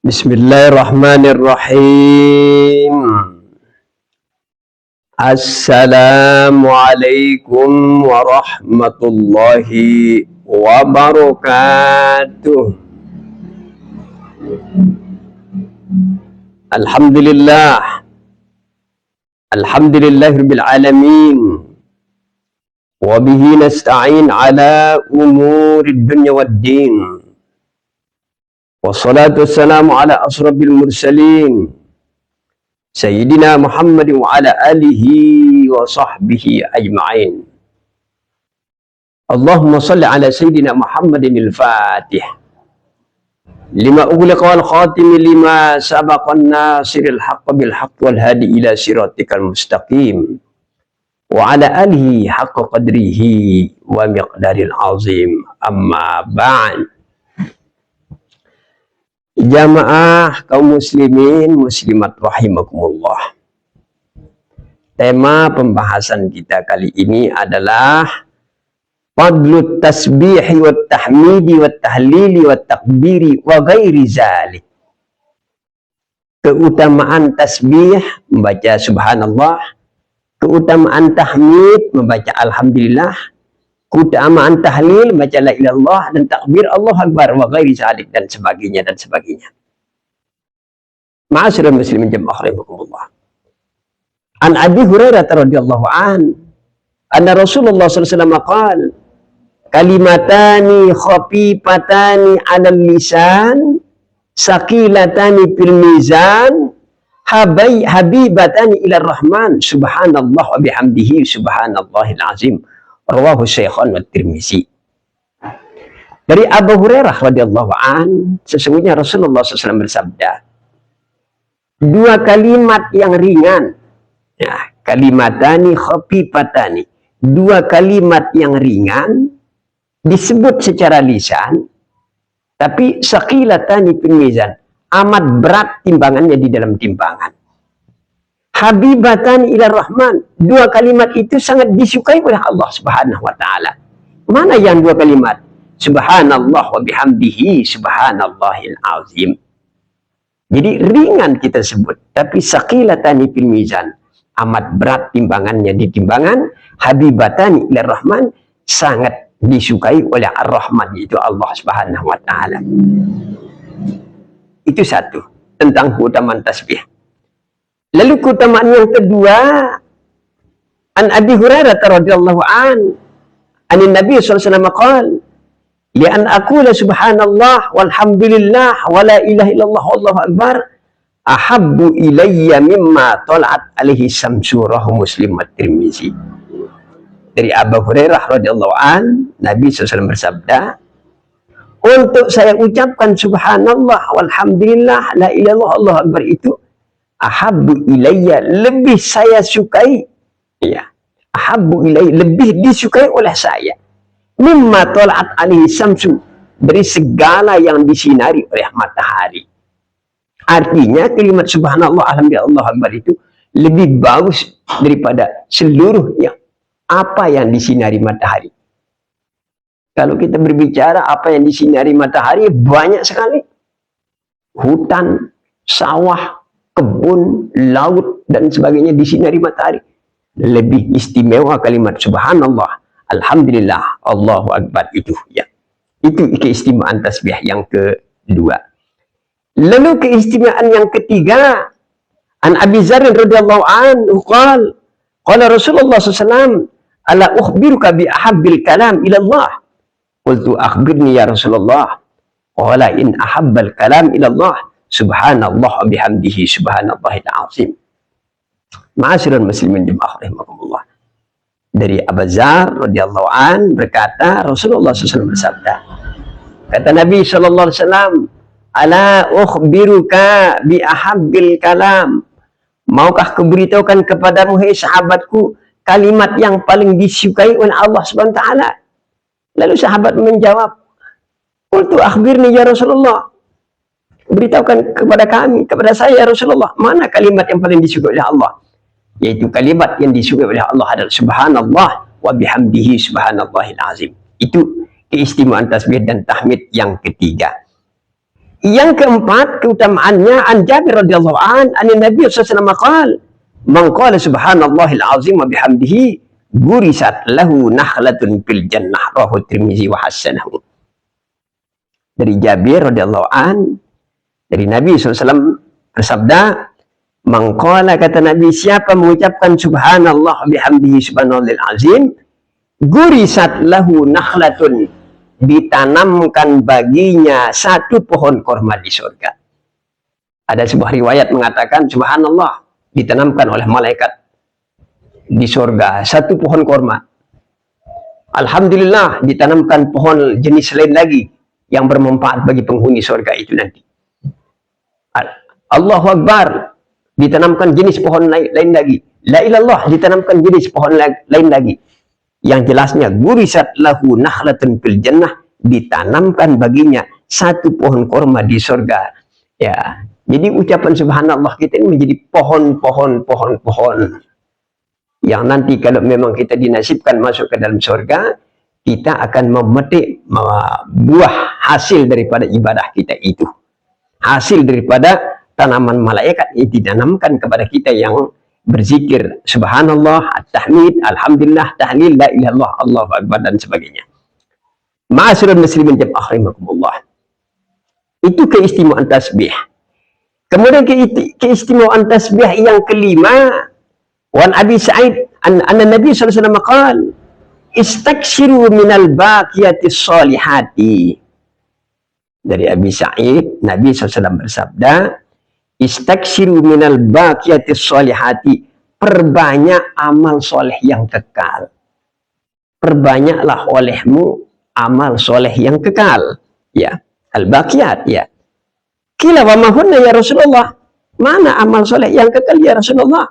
Bismillahirrahmanirrahim. Assalamualaikum warahmatullahi wabarakatuh. Alhamdulillah. Alhamdulillahirabbil alamin. Wa bihi nasta'in ala umurid dunya waddin. Wassalatu wassalamu ala asrafil mursalin Sayyidina Muhammad wa ala alihi wa sahbihi ajma'in. Allahumma salli ala Sayyidina Muhammadin al-Fatih lima ughliqa wal khatimi lima sabaqan nasiril haqq bil haqq wal hadi ila siratikal mustaqim wa ala alihi haqqa qadrihi wa miqdaril azim. Amma ba'd. Jamaah kaum muslimin muslimat rahimakumullah. Tema pembahasan kita kali ini adalah fadlut tasbihi wat tahmidi wat tahlili wat takbiri wa ghairi zalik. Keutamaan tasbih membaca subhanallah, keutamaan tahmid membaca alhamdulillah, keutamaan tahlil baca la ilaha illallah dan takbir Allah akbar wa ghairi zalik dan sebagainya dan sebagainya. Ma'asyiral muslimin jamaah rahimakumullah. An Abi Hurairah radhiyallahu anna Rasulullah sallallahu alaihi wasallam qala kalimatani khafifatani 'alal lisan saqilatani fil mizan habibatani ila rahman subhanallah wa bihamdihi subhanallahil azim. Rawahu Syaikhan wa Tirmizi. Dari Abu Hurairah radhiyallahu an, sesungguhnya Rasulullah SAW bersabda, dua kalimat yang ringan, ya, kalimatani khafifatani, dua kalimat yang ringan disebut secara lisan, tapi saqilatani fil mizan, amat berat timbangannya di dalam timbangan. Habibatan ila rahman, dua kalimat itu sangat disukai oleh Allah Subhanahu wa taala. Mana yang dua kalimat? Subhanallah wa bihamdihi subhanallahil azim. Jadi ringan kita sebut, tapi saqilatani fil mizan, amat berat timbangannya di timbangan. Habibatan ila rahman, sangat disukai oleh ar-rahman, yaitu Allah Subhanahu wa taala. Itu satu tentang keutamaan tasbih. Lalu keutamaan yang kedua, an Abi Hurairah radhiyallahu an Nabi sallallahu alaihi wasallam qala li an aqula subhanallah walhamdulillah wa la ilaha illallah wallahu akbar ahabbu ilayya mimma tala'at alaihi syamsu. Rawahu Muslim wa Tirmizi. Dari Abu Hurairah radhiyallahu an, Nabi sallallahu alaihi wasallam bersabda, untuk saya ucapkan subhanallah walhamdulillah la ilaha illallah wallahu akbar itu ahabbu ilayya, lebih saya sukai, ya, ahabbu ilayya, lebih disukai oleh saya, mimma tala'at alaihi syamsu, dari segala yang disinari oleh matahari. Artinya kalimat subhanallah alhamdulillah Allah akbar itu lebih bagus daripada seluruh apa yang disinari matahari. Kalau kita berbicara apa yang disinari matahari, banyak sekali. Hutan, sawah, kebun, laut, dan sebagainya disinari matahari. Lebih istimewa kalimat subhanallah, alhamdulillah, Allahu akbar itu, ya. Itu keistimewaan tasbih yang kedua. Lalu keistimewaan yang ketiga, an Abi Dzar radhiyallahu anhu qala Rasulullah SAW, ala ukhbiruka bi ahabbil kalam ila Allah. Qultu akhbirni ya Rasulullah. Qala in ahabbal kalam ila Allah subhanallah wa bihamdihi subhanallahil azim. Ma'asyiral muslimin jamaah rahimakumullah. Dari Abu Dzar radhiyallahu an berkata, Rasulullah SAW bersabda, kata Nabi sallallahu alaihi wasallam, ala ukhbiruka bi ahabbil kalam, maukah kuberitahukan kepadamu hai sahabatku kalimat yang paling disukai oleh Allah Subhanahu wa taala? Lalu sahabat menjawab, qultu akhbirni ya Rasulullah, beritahukan kepada kami, kepada saya ya Rasulullah, mana kalimat yang paling disukai oleh Allah? Yaitu kalimat yang disukai oleh Allah adalah subhanallah wa bihamdihi subhanallahil azim. Itu keistimewaan tasbih dan tahmid yang ketiga. Yang keempat, keutamaannya an Jabir radhiyallahu an Nabi sallallahu alaihi wasallam qala, "Man qala subhanallahil azim wa bihamdihi gurisat lahu nakhlatun fil jannah." Rawahu Tirmizi wa hasanahu. Dari Jabir radhiyallahu an, dari Nabi SAW bersabda, "Man qala," kata Nabi, siapa mengucapkan subhanallah bihamdihi subhanallahil azim, gurisat lahu nakhlatun, ditanamkan baginya satu pohon korma di surga. Ada sebuah riwayat mengatakan subhanallah, ditanamkan oleh malaikat di surga satu pohon korma. Alhamdulillah, ditanamkan pohon jenis lain lagi yang bermanfaat bagi penghuni surga itu nanti. Allahu Akbar, ditanamkan jenis pohon lain lagi. La ilallah, ditanamkan jenis pohon lain lagi. Yang jelasnya gurisat lahu nakhlatun fil jannah, ditanamkan baginya satu pohon korma di surga. Ya, jadi ucapan subhanallah kita ini menjadi pohon yang nanti kalau memang kita dinasibkan masuk ke dalam surga, kita akan memetik buah hasil daripada ibadah kita itu. Hasil daripada tanaman malaikat yang ditanamkan kepada kita yang berzikir subhanallah, at-tahmid, alhamdulillah, tahlil, la ilaha illallah, Allahu akbar dan sebagainya. Ma'asyiral muslimin jamaah rahimakumullah. Itu keistimewaan tasbih. Kemudian keistimewaan tasbih yang kelima, wan Abi Sa'id anna Nabi sallallahu alaihi wasallam qala, "Istakshiru minal baqiyatis sholihati." Dari Abi Sa'id, Nabi SAW bersabda, "Istakshiru minal baqiyatis sholihati." Perbanyak amal soleh yang kekal. Perbanyaklah olehmu amal soleh yang kekal. Ya, al-baqiyat ya. Qila wa ma hunna ya Rasulullah? Mana amal soleh yang kekal ya Rasulullah?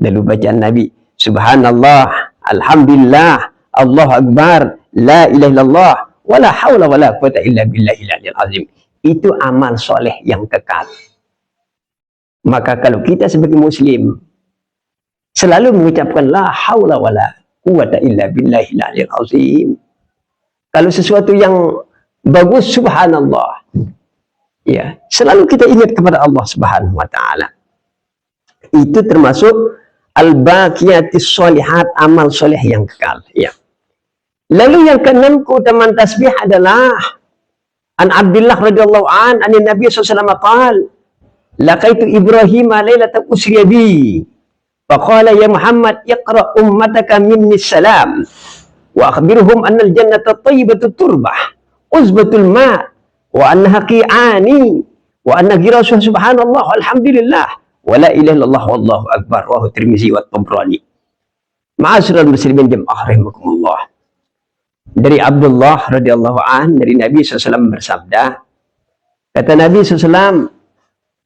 Lalu bacaan Nabi, subhanallah, alhamdulillah, Allahu akbar, la ilaha illallah, wala haula wala quwata illa billahil aliyil azim. Itu amal soleh yang kekal. Maka kalau kita sebagai muslim selalu mengucapkan la haula wala quwata illa billahil aliyil azim. Kalau sesuatu yang bagus, subhanallah. Ya, selalu kita ingat kepada Allah Subhanahu wa taala. Itu termasuk al-baqiyatis sholihat, amal soleh yang kekal, ya. Lalu yang keenam keutamaan tasbih adalah an Abdullah radhiyallahu an Nabi sallallahu alaihi wasallam qala, "Laqaitu Ibrahim lailatan usriya bi, faqala ya Muhammad iqra ummataka minni salam wa akhbirhum anna al-jannata thayyibatu turbah uzbatul ma wa annaha qi'ani wa anna ghirasuha subhanallah walhamdulillah wa la ilaha illallah wallahu akbar." Rawahu Tirmizi wa Tabrani. Ma'asyiral muslimin jamaah rahimakumullah. Dari Abdullah radhiyallahu an dari Nabi SAW bersabda, kata Nabi SAW,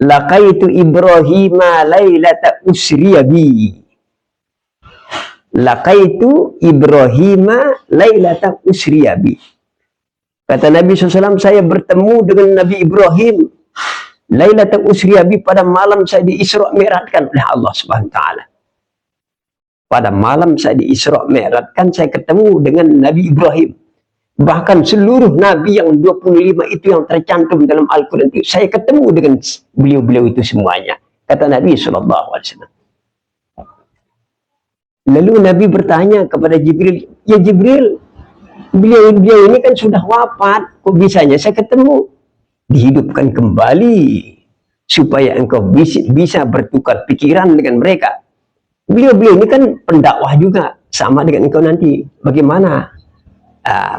"Laqaitu Ibrahim lailata usriya bi." Laqaitu Ibrahim lailata usriya bi. Kata Nabi SAW, saya bertemu dengan Nabi Ibrahim lailata usriya bi, pada malam saya di Isra Mi'rajkan oleh Allah Subhanahu wa taala. Pada malam saya di Isra Mi'rajkan, saya ketemu dengan Nabi Ibrahim. Bahkan seluruh Nabi yang 25 itu yang tercantum dalam Al-Quran itu, saya ketemu dengan beliau-beliau itu semuanya. Kata Nabi SAW. Lalu Nabi bertanya kepada Jibril, "Ya Jibril, beliau ini kan sudah wafat, kok bisanya saya ketemu?" Dihidupkan kembali supaya engkau bisa bertukar pikiran dengan mereka. Beliau ini kan pendakwah juga, sama dengan engkau nanti. Bagaimana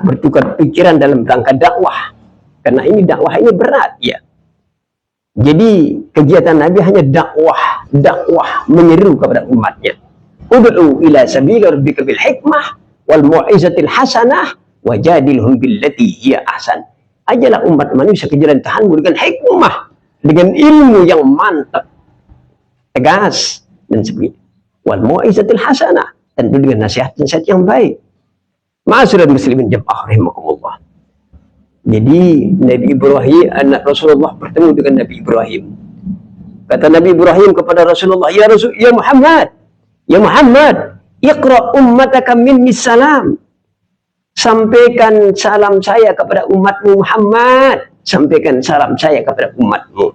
bertukar pikiran dalam rangka dakwah? Karena ini dakwah ini berat, ya. Jadi kegiatan Nabi hanya dakwah menyeru kepada umatnya. Ud'u ila sabili rabbika bil hikmah wal mau'izatil hasanah wajadilhum billati hiya ahsan. Ajalah umat manusia ke jalan Tuhanmu dengan hikmah, dengan ilmu yang mantap, tegas dan sebagainya. Wal mau'izatil hasanah, tentu dengan nasihat-nasihat yang baik. Ma'asyiral muslimin jamaah rahimakumullah. Jadi Nabi Ibrahim, anak Rasulullah, bertemu dengan Nabi Ibrahim. Kata Nabi Ibrahim kepada Rasulullah, "Ya Rasul, ya Muhammad, iqra ummataka minni salam." Sampaikan salam saya kepada umatmu Muhammad. sampaikan salam saya kepada umatmu.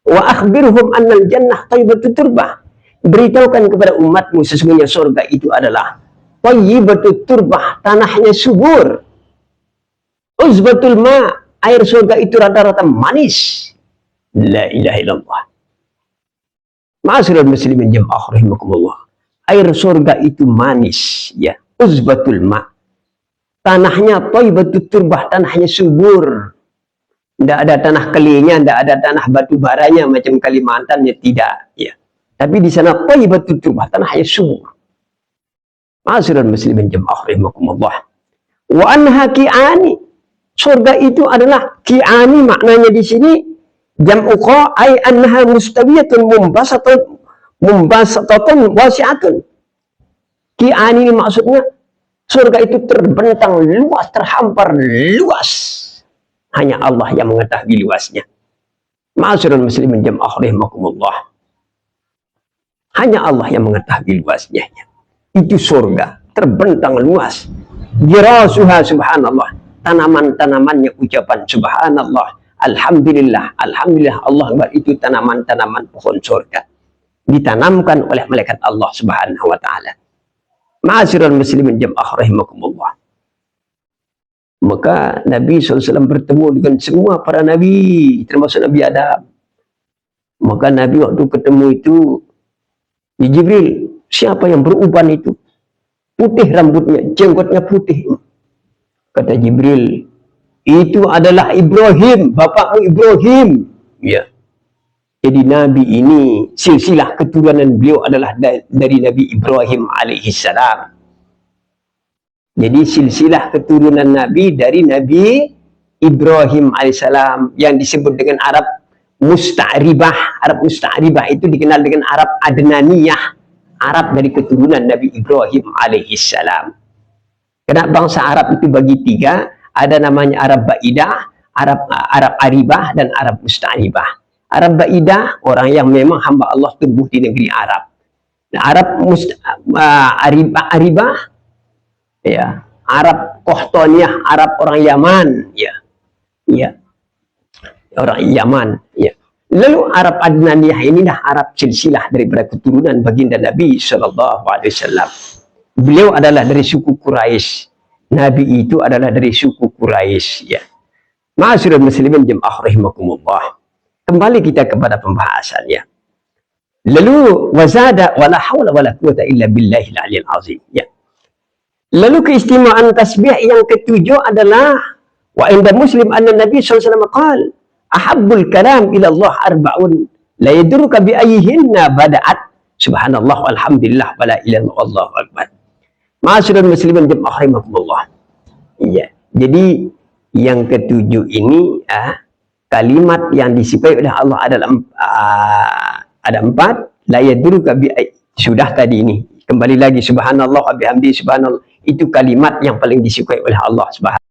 Wa akhbirhum annal jannah thayyibatut turbah. Beritahukan kepada umatmu sesungguhnya surga itu adalah thayyibatut turbah, tanahnya subur. Uzbatul ma, air surga itu rata-rata manis. La ilaha illallah. Ma'asyiral muslimin jamaah rahimakumullah. Air surga itu manis, ya. Uzbatul ma. Tanahnya thayyibatut turbah, tanahnya subur. Tidak ada tanah kelingnya, tidak ada tanah batu baranya macam Kalimantannya, tidak, ya. Tapi di sana thayyibatut turbah, tanahnya subur. Ma'asyiral muslimin jamaah rahimakumullah. Wa anha ki'ani. Surga itu adalah ki'ani, maknanya di sini jam'u qa ay annaha mustawiyatun mumbasatatun wasi'atun. Ki'ani ini maksudnya surga itu terbentang luas, terhampar luas. Hanya Allah yang mengetahui luasnya. Ma'asyiral muslimin jamaah rahimakumullah. Hanya Allah yang mengetahui luasnya. Itu surga terbentang luas. Jirasuha subhanallah. Tanaman-tanamannya ucapan subhanallah, alhamdulillah, alhamdulillah, Allah Akbar, itu tanaman-tanaman pohon surga ditanamkan oleh malaikat Allah Subhanahu wa taala. Ma'asyiral muslimin jamaah rahimakumullah. Maka Nabi SAW bertemu dengan semua para nabi, termasuk Nabi Adam. Maka Nabi waktu ketemu itu, di Jibril, siapa yang beruban itu? Putih rambutnya, jenggotnya putih. Kata Jibril, itu adalah Ibrahim, bapakmu Ibrahim. Ya. Jadi Nabi ini, silsilah keturunan beliau adalah dari Nabi Ibrahim alaihissalam. Jadi silsilah keturunan Nabi dari Nabi Ibrahim alaihissalam yang disebut dengan Arab Musta'ribah. Arab Musta'ribah itu dikenal dengan Arab Adnaniyah. Arab dari keturunan Nabi Ibrahim alaihissalam. Karena bangsa Arab itu bagi tiga, ada namanya Arab Ba'idah, Arab Aribah, dan Arab Musta'ribah. Arab Ba'idah, orang yang memang hamba Allah tumbuh di negeri Arab. Nah, Aribah, ya, Arab Qahtaniyah, Arab orang Yaman, ya, ya, orang Yaman, ya. Lalu Arab Adnaniyah inilah Arab silsilah daripada keturunan baginda Nabi Sallallahu Alaihi Wasallam. Beliau adalah dari suku Quraisy. Nabi itu adalah dari suku Quraisy, ya. Ma'asyiral muslimin jamaah rahimakumullah. Kembali kita kepada pembahasannya. Lalu wazada wala haula wala quwata illa billahil aliyil azim, ya. Lalu keistimewaan tasbih yang ketujuh adalah wa inda Muslim anna Nabi sallallahu alaihi wasallam qala ahabbul kalam ila Allah arba'un la yadruka bi ayyihinna bada'at subhanallah walhamdulillah wala ilaha illallah wallahu akbar. Ma'asyiral muslimin jamaah rahimakumullah. Iya. Jadi yang ketujuh ini kalimat yang disipai oleh Allah adalah ada empat. La yadruka bi sudah tadi ini. Kembali lagi subhanallah wa bihamdi subhanallah. Itu kalimat yang paling disukai oleh Allah Subhanahu